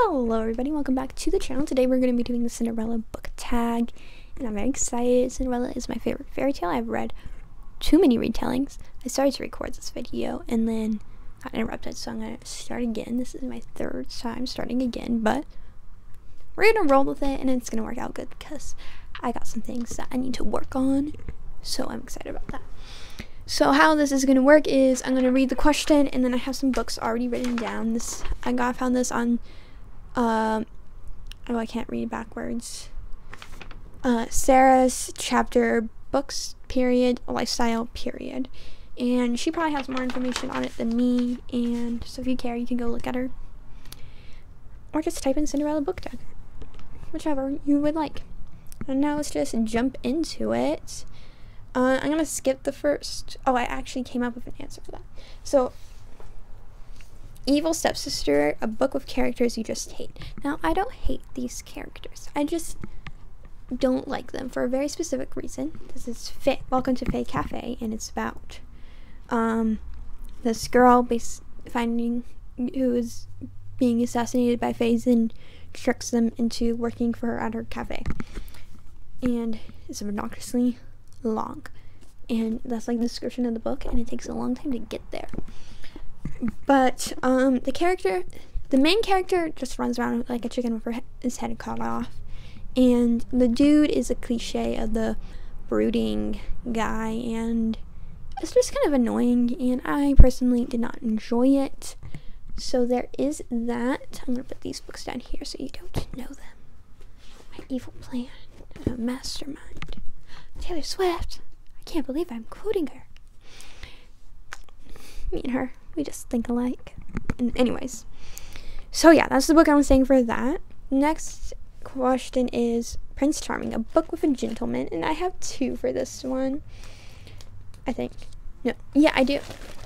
Hello everybody, welcome back to the channel. Today we're going to be doing the Cinderella book tag, and I'm very excited. Cinderella is my favorite fairy tale. I've read too many retellings. I started to record this video and then got interrupted, so I'm going to start again. This is my third time starting again, but we're going to roll with it and it's going to work out good because I got some things that I need to work on, so I'm excited about that. So how this is going to work is I'm going to read the question and then I have some books already written down. I found this on oh, I can't read backwards. Sarah's chapter books period lifestyle period, and she probably has more information on it than me, and so if you care you can go look at her or just type in Cinderella book tag, whichever you would like. And now let's just jump into it. I'm gonna skip the first. Oh, I actually came up with an answer for that. So, Evil Stepsister, a book with characters you just hate. Now, I don't hate these characters. I just don't like them for a very specific reason. This is Welcome to Fae Cafe, and it's about this girl who is being assassinated by faes and tricks them into working for her at her cafe. And it's obnoxiously long, and that's like the description of the book, and it takes a long time to get there. But the main character just runs around like a chicken with his head cut off, and the dude is a cliche of the brooding guy, and it's just kind of annoying, and I personally did not enjoy it. So there is that. I'm gonna put these books down here so you don't know them. My evil plan, a mastermind. Taylor Swift. I can't believe I'm quoting her. Me and her, we just think alike. And anyways, so yeah, that's the book I'm saying for that. Next question is Prince Charming, a book with a gentleman, and I have two for this one, I think. No, yeah, I do.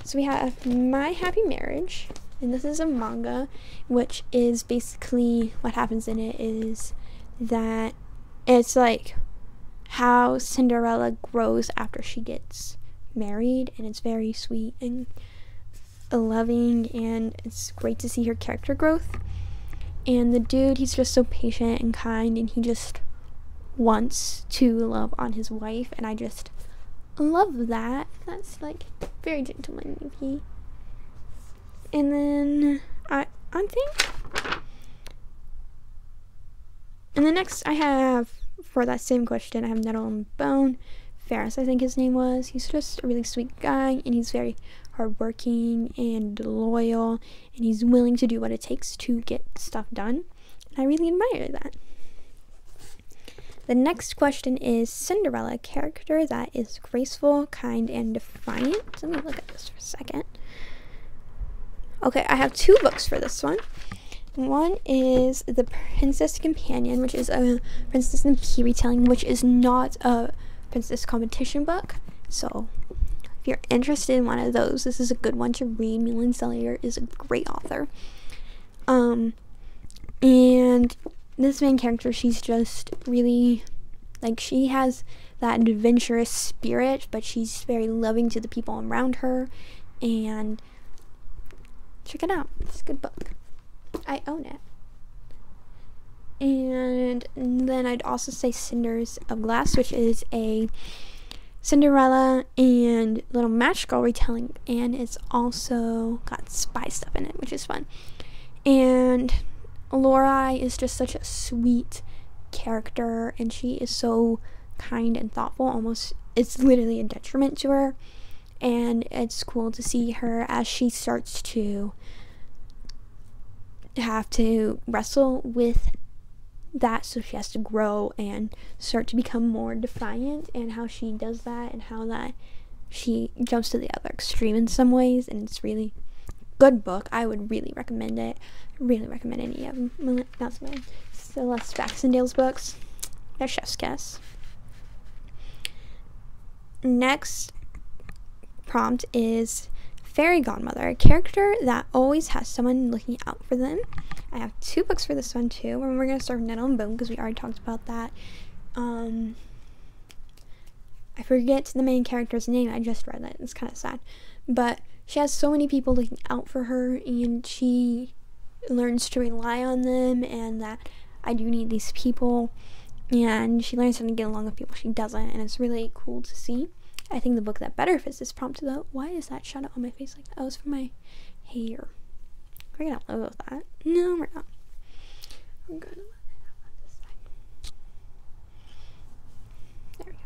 So we have My Happy Marriage, and this is a manga, which is basically what happens in it is that it's like how Cinderella grows after she gets married, and it's very sweet and loving, and it's great to see her character growth. And the dude, he's just so patient and kind, and he just wants to love on his wife, and I just love that. That's like very gentlemanly. And then I think, and the next I have for that same question, I have Nettle and Bone. Ferris, I think his name was. He's just a really sweet guy, and he's very hardworking and loyal, and he's willing to do what it takes to get stuff done. And I really admire that. The next question is Cinderella, a character that is graceful, kind, and defiant. Let me look at this for a second. Okay, I have two books for this one. One is The Princess Companion, which is a Princess and Pea retelling, which is not a princess competition book. So if you're interested in one of those, this is a good one to read. Milan Sellier is a great author. And this main character, she's just really, like, she has that adventurous spirit, but she's very loving to the people around her. And check it out. It's a good book. I own it. And then I'd also say Cinders of Glass, which is a Cinderella and Little Match Girl retelling, and it's also got spy stuff in it, which is fun. And Lorelai is just such a sweet character, and she is so kind and thoughtful, almost it's literally a detriment to her. And it's cool to see her as she starts to have to wrestle with that, so she has to grow and start to become more defiant, and how she does that, and how that she jumps to the other extreme in some ways. And it's really good book. I would really recommend it. Really recommend any of them. Not so many. Celeste Baxendale's books. They're chef's kiss. Next prompt is Fairy Godmother, a character that always has someone looking out for them. I have two books for this one too, and we're going to start with Nettle and Bone because we already talked about that. I forget the main character's name. I just read that. It's kind of sad. But she has so many people looking out for her, and she learns to rely on them, and that I do need these people, and she learns how to get along with people she doesn't, and it's really cool to see. I think the book that better fits this prompt, though. Why is that shadow on my face like that? Oh, it's from my hair. We're gonna live with that. No, we're not. I'm gonna let it out on this side. There we go.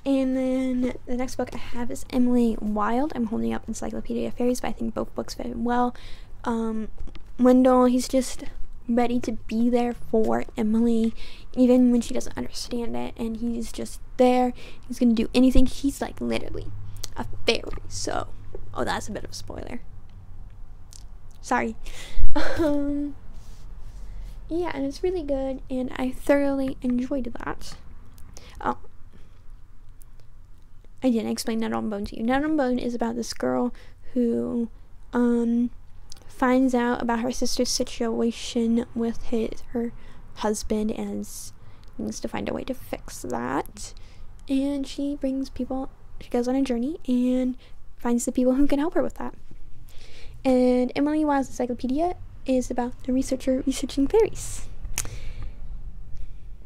And then the next book I have is Emily Wilde. I'm holding up Encyclopedia of Fairies, but I think both books fit well. Wendell, he's just ready to be there for Emily, even when she doesn't understand it, and he's just there. He's gonna do anything. He's like literally a fairy. So, oh, that's a bit of a spoiler. Sorry. Yeah, and it's really good, and I thoroughly enjoyed that. Oh, I didn't explain Net on Bone to you. Net on Bone is about this girl who finds out about her sister's situation with her husband and needs to find a way to fix that. And she goes on a journey and finds the people who can help her with that. And Emily Wilde's Encyclopedia is about the researcher researching fairies.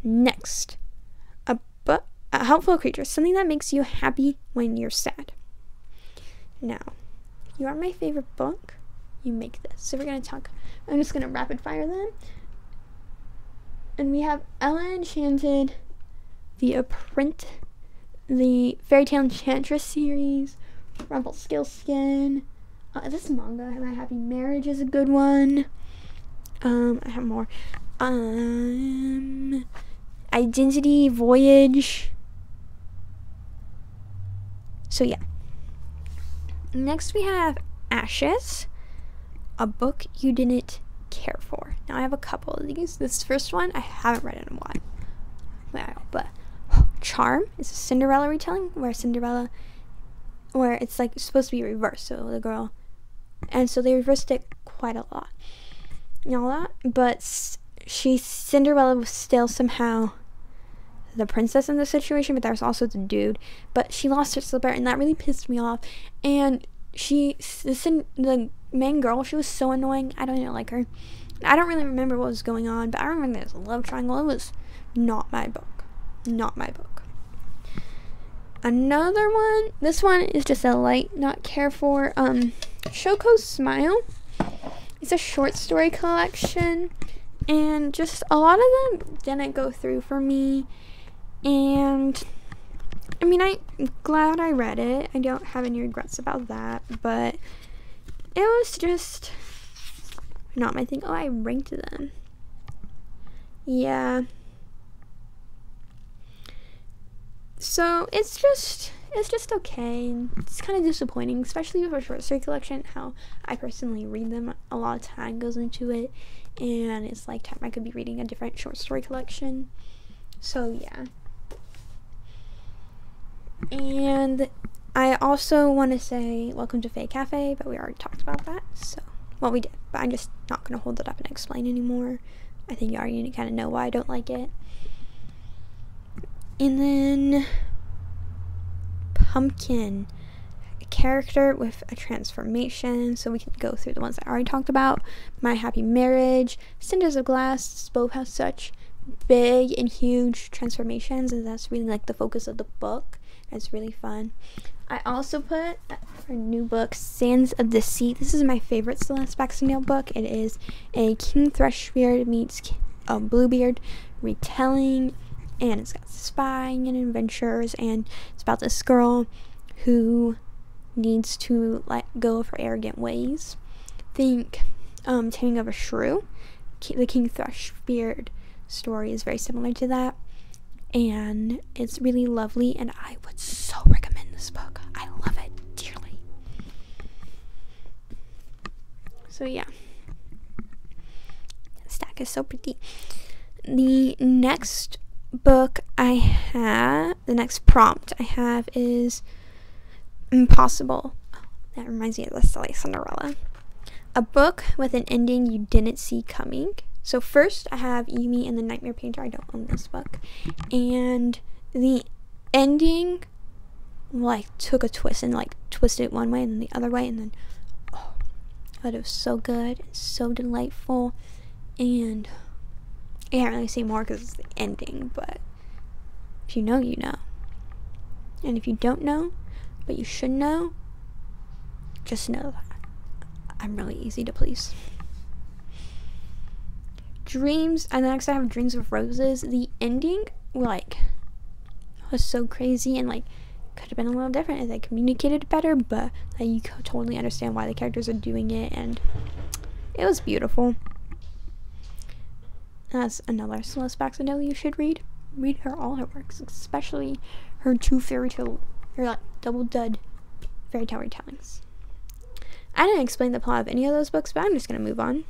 Next, a helpful creature, something that makes you happy when you're sad. Now, if you are my favorite book, you make this. So we're gonna talk. I'm just gonna rapid fire them. And we have Ella Enchanted, the Fairy Tale Enchantress series, Rumpelstiltskin. This manga, My Happy Marriage, is a good one. I have more. Identity Voyage. So yeah. Next we have Ashes, a book you didn't care for. Now I have a couple of these. This first one I haven't read in a while, but Charm is a Cinderella retelling where it's like supposed to be reversed. So the girl, and so they reversed it quite a lot. But Cinderella was still somehow the princess in the situation, but there was also the dude. But she lost her slipper, and that really pissed me off. And the main girl, she was so annoying. I don't even like her. I don't really remember what was going on, but I remember there was a love triangle. It was not my book. Not my book. Another one. This one is just a light, not care for. Shoko's Smile. It's a short story collection, and just a lot of them didn't go through for me. And I mean, I'm glad I read it. I don't have any regrets about that, but it was just not my thing. Oh, I ranked them. Yeah. So it's just okay. It's kind of disappointing, especially with a short story collection, how I personally read them. A lot of time goes into it, and it's like time I could be reading a different short story collection. So yeah. And I also want to say welcome to Fae Cafe, but we already talked about that. So, well, we did, but I'm just not going to hold it up and explain anymore. I think you already kind of know why I don't like it. And then Pumpkin, a character with a transformation. So we can go through the ones I already talked about. My Happy Marriage, Cinders of Glass, both have such big and huge transformations, and that's really like the focus of the book. It's really fun. I also put for a new book, Sands of the Sea. This is my favorite Celeste Baxendale book. It is a King Thrushbeard meets Bluebeard retelling, and it's got spying and adventures, and it's about this girl who needs to let go of her arrogant ways. Think Taming of a Shrew. The King Thrushbeard story is very similar to that, and it's really lovely, and I would so recommend this book. I love it dearly. So yeah, the stack is so pretty. The next book the next prompt I have is Impossible. Oh, that reminds me of the silly Cinderella. A book with an ending you didn't see coming. So first I have Yumi and the Nightmare Painter. I don't own this book. And the ending took a twist and twisted it one way and then the other way, and then but it was so good, so delightful, and I can't really say more because it's the ending, but if you know, you know. And if you don't know, but you should know, just know that I'm really easy to please. Dreams, and next I have Dreams of Roses. The ending, like, was so crazy, and like could have been a little different if they communicated better, but like, you could totally understand why the characters are doing it, and it was beautiful. That's another Celeste Baxendale you should read. Read all her works, especially her two fairy tale, or like double dud fairy tale retellings. I didn't explain the plot of any of those books, but I'm just gonna move on.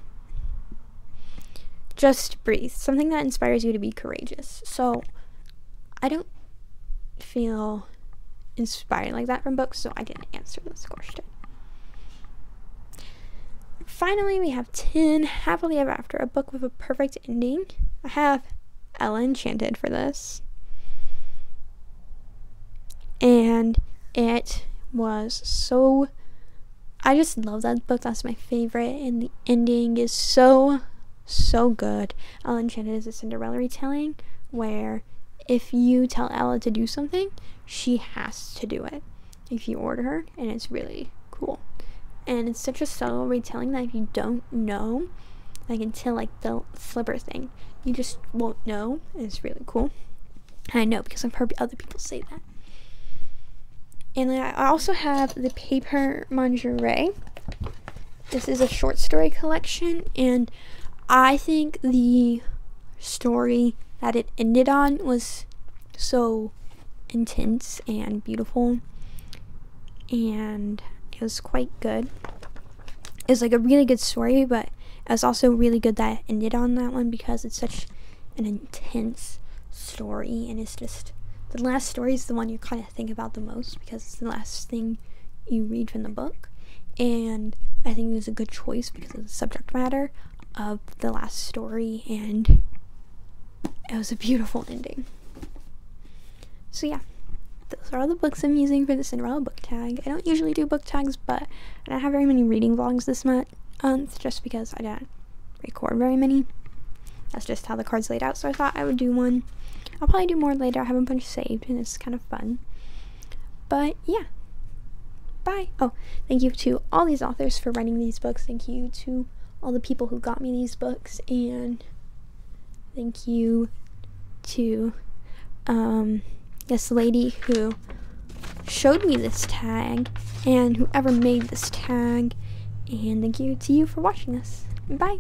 Just breathe. Something that inspires you to be courageous. So I don't feel inspired like that from books, so I didn't answer this question. Finally, we have 10, Happily Ever After, a book with a perfect ending. I have Ella Enchanted for this. And it was so, I just love that book. That's my favorite, and the ending is so good. Ella Enchanted is a Cinderella retelling where if you tell Ella to do something, she has to do it if you order her, and it's really cool. And it's such a subtle retelling that if you don't know, like until like the slipper thing, you just won't know, and it's really cool. And I know because I've heard other people say that. And then I also have The Paper Mangerée. This is a short story collection, and I think the story that it ended on was so intense and beautiful, and it was quite good. It was like a really good story, but it was also really good that it ended on that one because it's such an intense story, and it's just, the last story is the one you kind of think about the most because it's the last thing you read from the book, and I think it was a good choice because of the subject matter of the last story, and it was a beautiful ending. So yeah, those are all the books I'm using for the Cinderella book tag. I don't usually do book tags, but I don't have very many reading vlogs this month, just because I didn't record very many. That's just how the card's laid out, so I thought I would do one. I'll probably do more later. I have a bunch saved, and it's kind of fun. But yeah, bye. Oh, thank you to all these authors for writing these books. Thank you to all the people who got me these books, and thank you to this lady who showed me this tag, and whoever made this tag, and thank you to you for watching this. Bye.